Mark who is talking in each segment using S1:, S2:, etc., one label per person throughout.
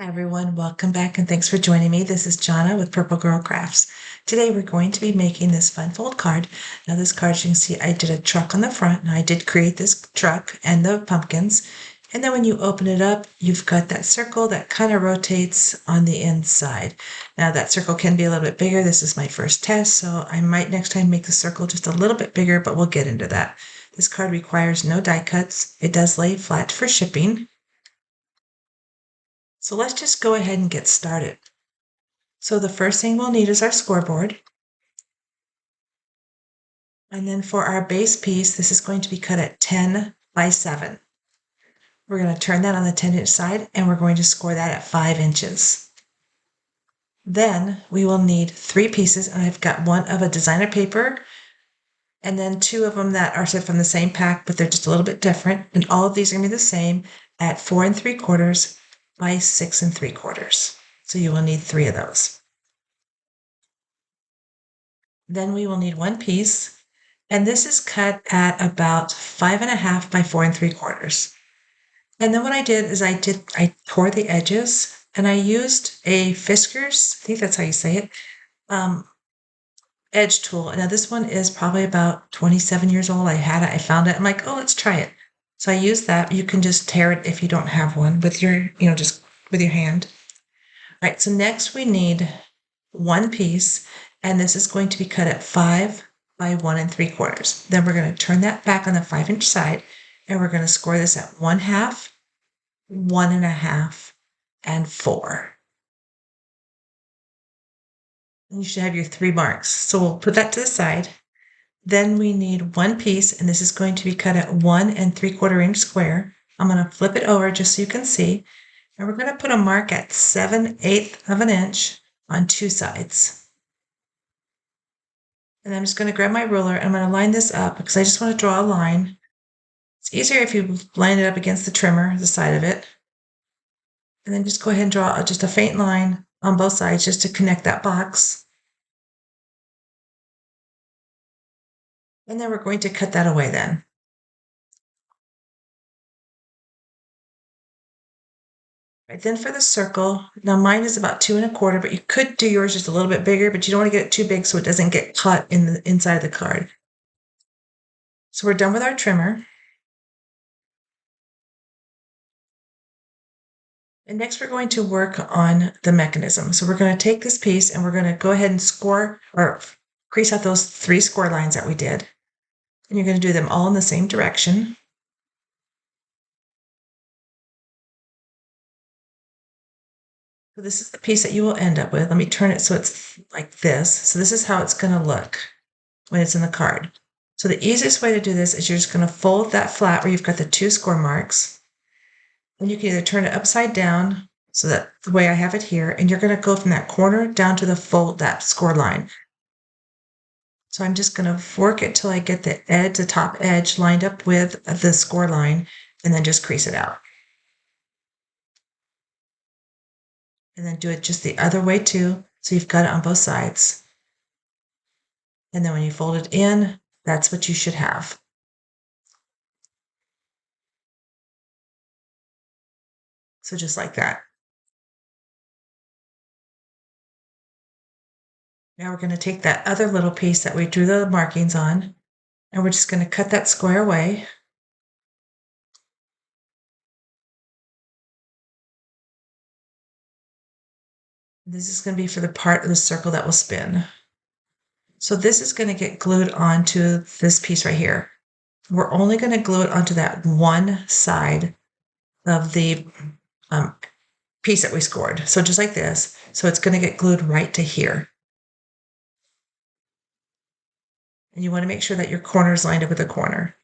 S1: Hi everyone, welcome back and thanks for joining me. This is Jana with Purple Girl Crafts. Today we're going to be making this fun fold card. Now this card, as you can see, I did a truck on the front and I did create this truck and the pumpkins. And then when you open it up, you've got that circle that kind of rotates on the inside. Now that circle can be a little bit bigger. This is my first test, so I might next time make the circle just a little bit bigger, but we'll get into that. This card requires no die cuts. It does lay flat for shipping. So let's just go ahead and get started. So the first thing we'll need is our scoreboard. And then for our base piece, this is going to be cut at 10 by 7. We're going to turn that on the 10-inch side and we're going to score that at 5 inches. Then we will need 3 pieces, and I've got one of a designer paper and then 2 of them that are from the same pack, but they're just a little bit different. And all of these are going to be the same at 4 3/4 by 6 3/4. So you will need 3 of those. Then we will need 1 piece, and this is cut at about 5.5 by 4 3/4. And then what I did is I tore the edges, and I used a Fiskars, I think that's how you say it, edge tool. Now this one is probably about 27 years old. I had it, I found it. I'm like, oh, let's try it. So I used that. You can just tear it if you don't have one with your, just with your hand. All right, so next we need 1 piece, and this is going to be cut at 5 by 1 3/4. Then we're going to turn that back on the 5-inch side, and we're going to score this at 1/2, 1.5, and 4. And you should have your 3 marks. So we'll put that to the side. Then we need 1 piece, and this is going to be cut at 1 3/4 inch square. I'm going to flip it over just so you can see. And we're going to put a mark at 7/8 of an inch on 2 sides. And I'm just going to grab my ruler and I'm going to line this up because I just want to draw a line. It's easier if you line it up against the trimmer, the side of it. And then just go ahead and draw just a faint line on both sides just to connect that box. And then we're going to cut that away then. Right, then for the circle, now mine is about 2 1/4, but you could do yours just a little bit bigger, but you don't want to get it too big so it doesn't get caught in the inside of the card. So we're done with our trimmer. And next we're going to work on the mechanism. So we're going to take this piece and we're going to go ahead and score or crease out those 3 score lines that we did. And you're going to do them all in the same direction. So this is the piece that you will end up with. Let me turn it so it's like this. So this is how it's going to look when it's in the card. So the easiest way to do this is you're just going to fold that flat where you've got the 2 score marks. And you can either turn it upside down, so that the way I have it here, and you're going to go from that corner down to the fold, that score line. So I'm just going to work it till I get the edge, the top edge lined up with the score line, and then just crease it out. And then do it just the other way too, so you've got it on both sides. And then when you fold it in, that's what you should have. So just like that. Now we're going to take that other little piece that we drew the markings on, and we're just going to cut that square away. This is going to be for the part of the circle that will spin. So this is going to get glued onto this piece right here. We're only going to glue it onto that one side of the piece that we scored. So just like this. So it's going to get glued right to here. And you want to make sure that your corner is lined up with the corner.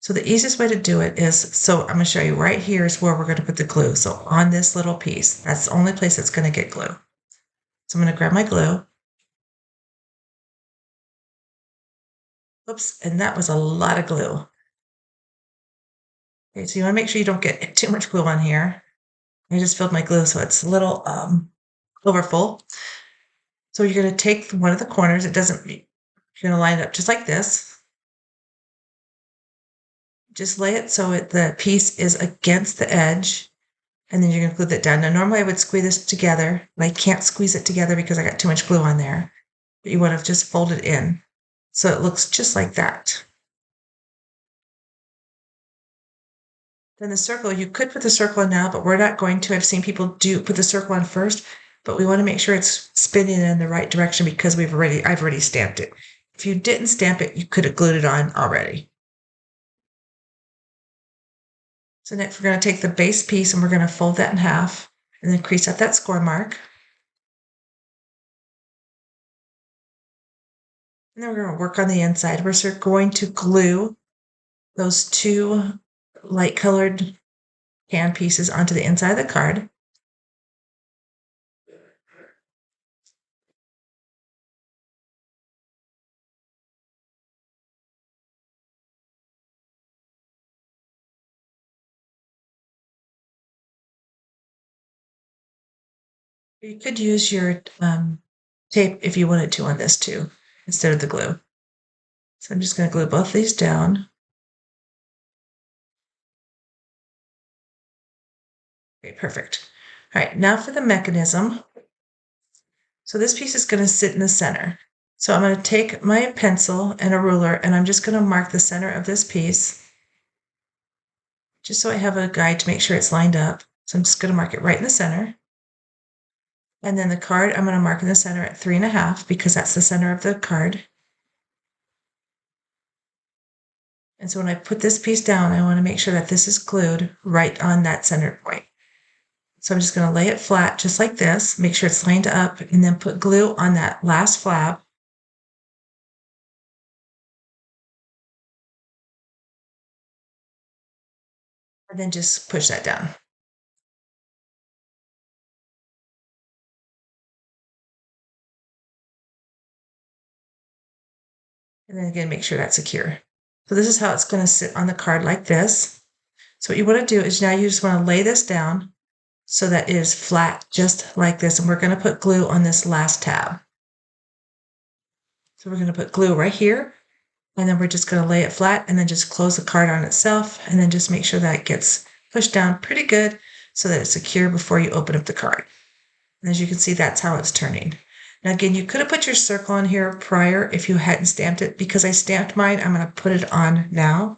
S1: So the easiest way to do it is, so I'm going to show you right here is where we're going to put the glue. So on this little piece, that's the only place that's going to get glue. So I'm going to grab my glue. Oops, and that was a lot of glue. Okay, so you want to make sure you don't get too much glue on here. I just filled my glue so it's a little overfull. So you're going to take one of the corners. You're going to line it up just like this. Just lay it so the piece is against the edge. and then you're going to glue that down. Now, normally I would squeeze this together, but I can't squeeze it together because I got too much glue on there. But you want to just fold it in so it looks just like that. Then the circle, you could put the circle in now, but we're not going to. I've seen people put the circle on first, but we want to make sure it's spinning in the right direction because I've already stamped it. If you didn't stamp it, you could have glued it on already. So next we're going to take the base piece and we're going to fold that in half and then crease out that score mark. And then we're going to work on the inside. We're going to glue those two light colored hand pieces onto the inside of the card. You could use your tape if you wanted to on this too, instead of the glue. So I'm just going to glue both these down. Okay, perfect. All right, now for the mechanism. So this piece is going to sit in the center. So I'm going to take my pencil and a ruler and I'm just going to mark the center of this piece, just so I have a guide to make sure it's lined up. So I'm just going to mark it right in the center. And then the card, I'm going to mark in the center at 3.5 because that's the center of the card. And so when I put this piece down, I want to make sure that this is glued right on that center point. So I'm just going to lay it flat just like this, make sure it's lined up, and then put glue on that last flap. And then just push that down. And then again, make sure that's secure. So this is how it's going to sit on the card like this. So what you want to do is now you just want to lay this down so that it is flat just like this. And we're going to put glue on this last tab. So we're going to put glue right here. And then we're just going to lay it flat and then just close the card on itself. And then just make sure that it gets pushed down pretty good so that it's secure before you open up the card. And as you can see, that's how it's turning. Now, again, you could have put your circle on here prior if you hadn't stamped it. Because I stamped mine, I'm going to put it on now.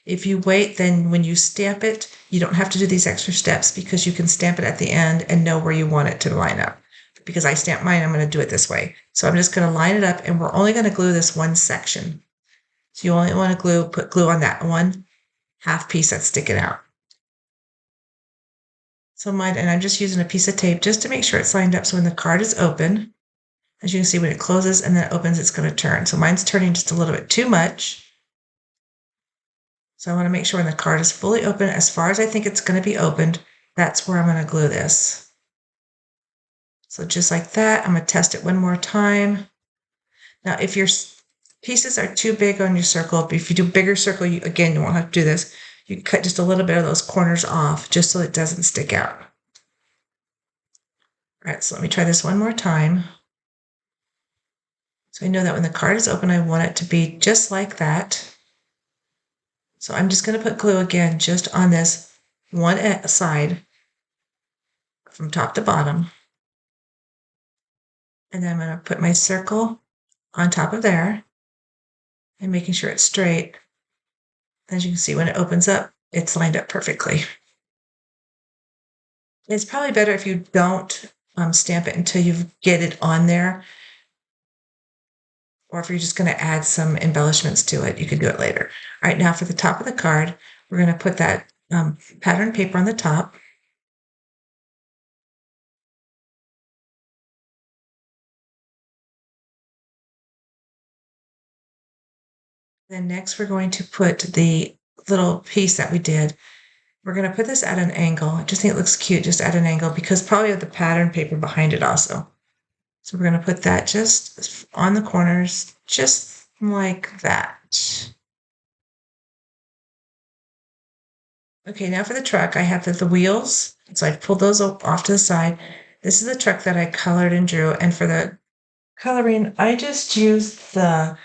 S1: If you wait, then when you stamp it, you don't have to do these extra steps because you can stamp it at the end and know where you want it to line up. Because I stamped mine, I'm going to do it this way. So I'm just going to line it up, and we're only going to glue this one section. So you only want to put glue on that one half piece that's sticking out. So mine, and I'm just using a piece of tape just to make sure it's lined up so when the card is open, as you can see, when it closes and then it opens, it's going to turn. So mine's turning just a little bit too much. So I want to make sure when the card is fully open, as far as I think it's going to be opened, that's where I'm going to glue this. So just like that, I'm going to test it one more time. Now, if your pieces are too big on your circle, if you do bigger circle, you won't have to do this. You cut just a little bit of those corners off just so it doesn't stick out. All right, so let me try this one more time. So I know that when the card is open, I want it to be just like that. So I'm just going to put glue again just on this one side from top to bottom. And then I'm going to put my circle on top of there and making sure it's straight. As you can see, when it opens up, it's lined up perfectly. It's probably better if you don't stamp it until you get it on there. Or if you're just going to add some embellishments to it, you can do it later. All right, now for the top of the card, we're going to put that pattern paper on the top. Then next, we're going to put the little piece that we did. We're going to put this at an angle. I just think it looks cute just at an angle because probably have the pattern paper behind it also. So we're going to put that just on the corners, just like that. Okay, now for the truck, I have the wheels. So I pulled those off to the side. This is the truck that I colored and drew. And for the coloring, I just used the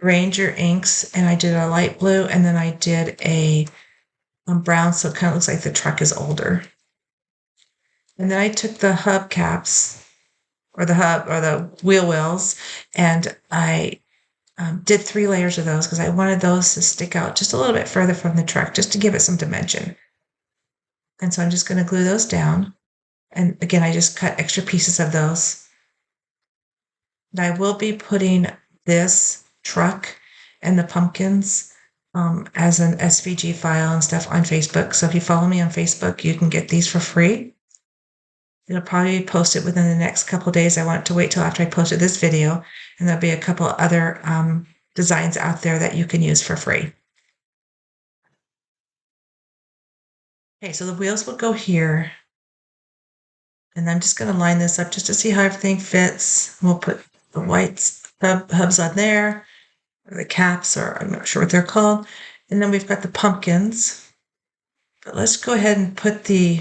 S1: Ranger inks and I did a light blue and then I did a brown, so it kind of looks like the truck is older. And then I took the hub caps or the wheel wells, and I did 3 layers of those because I wanted those to stick out just a little bit further from the truck, just to give it some dimension. And so I'm just going to glue those down. And again, I just cut extra pieces of those. And I will be putting this truck and the pumpkins as an SVG file and stuff on Facebook. So if you follow me on Facebook, you can get these for free. It'll probably be posted within the next couple days. I want to wait till after I posted this video, and there'll be a couple other designs out there that you can use for free. Okay, so the wheels will go here. And I'm just going to line this up just to see how everything fits. We'll put the white hubs on there, or the caps, or I'm not sure what they're called. And then we've got the pumpkins. But let's go ahead and put the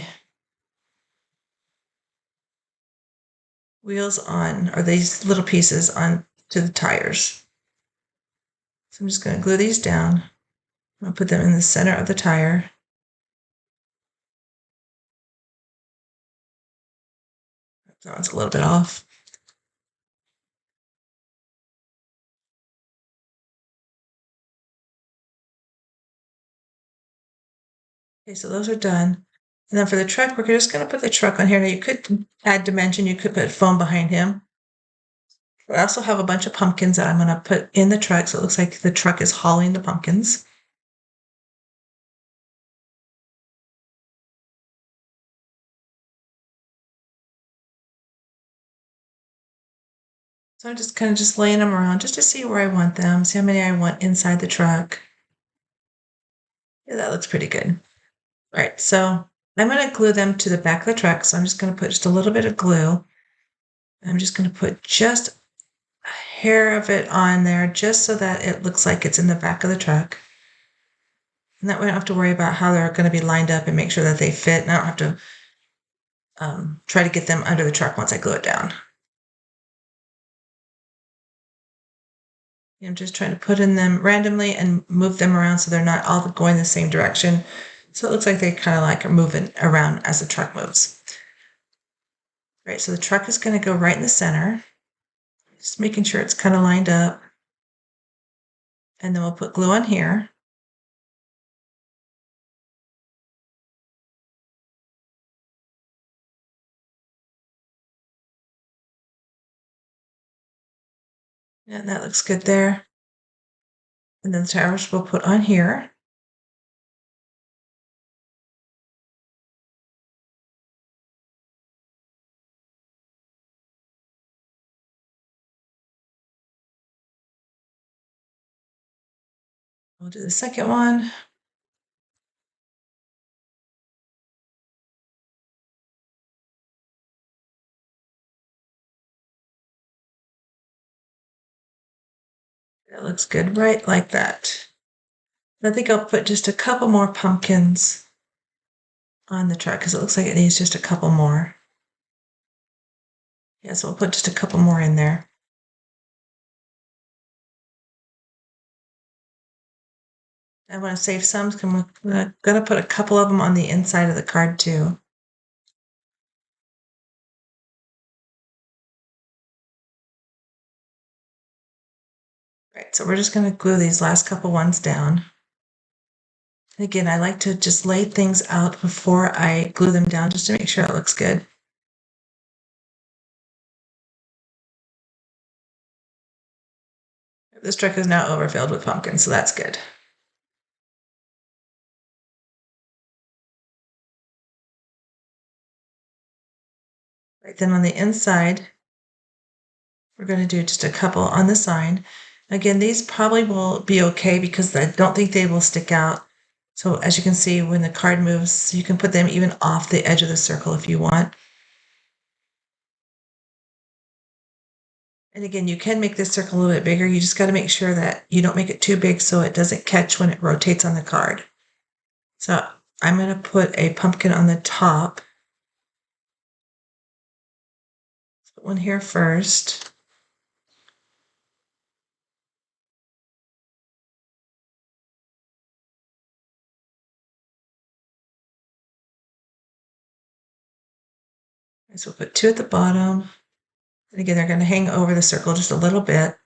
S1: wheels on, or these little pieces on to the tires. So I'm just going to glue these down. I'll put them in the center of the tire. That one's a little bit off. Okay, so those are done. And then for the truck, we're just going to put the truck on here. Now you could add dimension. You could put foam behind him. I also have a bunch of pumpkins that I'm going to put in the truck, so it looks like the truck is hauling the pumpkins. So I'm just kind of just laying them around just to see where I want them, see how many I want inside the truck. Yeah, that looks pretty good. All right, so I'm going to glue them to the back of the truck. So I'm just going to put just a little bit of glue. I'm just going to put just a hair of it on there just so that it looks like it's in the back of the truck. And that way I don't have to worry about how they're going to be lined up and make sure that they fit. And I don't have to try to get them under the truck once I glue it down. I'm just trying to put in them randomly and move them around so they're not all going the same direction. So it looks like they kind of like are moving around as the truck moves. All right, so the truck is going to go right in the center. Just making sure it's kind of lined up. And then we'll put glue on here. And that looks good there. And then the tires we'll put on here. We'll do the second one. That looks good, right like that. I think I'll put just a couple more pumpkins on the truck because it looks like it needs just a couple more. Yeah, so we'll put just a couple more in there. I want to save some, so I'm going to put a couple of them on the inside of the card too. Right, so we're just going to glue these last couple ones down. And again, I like to just lay things out before I glue them down just to make sure it looks good. This truck is now overfilled with pumpkins, so that's good. Right, then on the inside, we're going to do just a couple on the side. Again, these probably will be okay because I don't think they will stick out. So as you can see, when the card moves, you can put them even off the edge of the circle if you want. And again, you can make this circle a little bit bigger. You just got to make sure that you don't make it too big so it doesn't catch when it rotates on the card. So I'm going to put a pumpkin on the top. Let's put one here first. So we'll put 2 at the bottom. And again, they're going to hang over the circle just a little bit.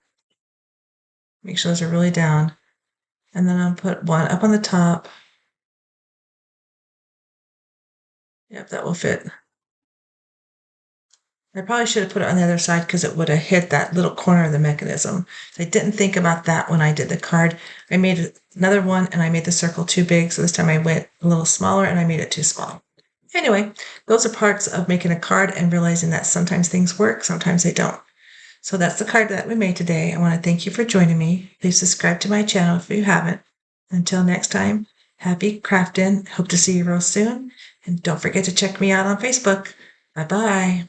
S1: Make sure those are really down. And then I'll put 1 up on the top. Yep, that will fit. I probably should have put it on the other side because it would have hit that little corner of the mechanism. So I didn't think about that when I did the card. I made another one and I made the circle too big. So this time I went a little smaller and I made it too small. Anyway, those are parts of making a card and realizing that sometimes things work, sometimes they don't. So that's the card that we made today. I want to thank you for joining me. Please subscribe to my channel if you haven't. Until next time, happy crafting. Hope to see you real soon. And don't forget to check me out on Facebook. Bye-bye.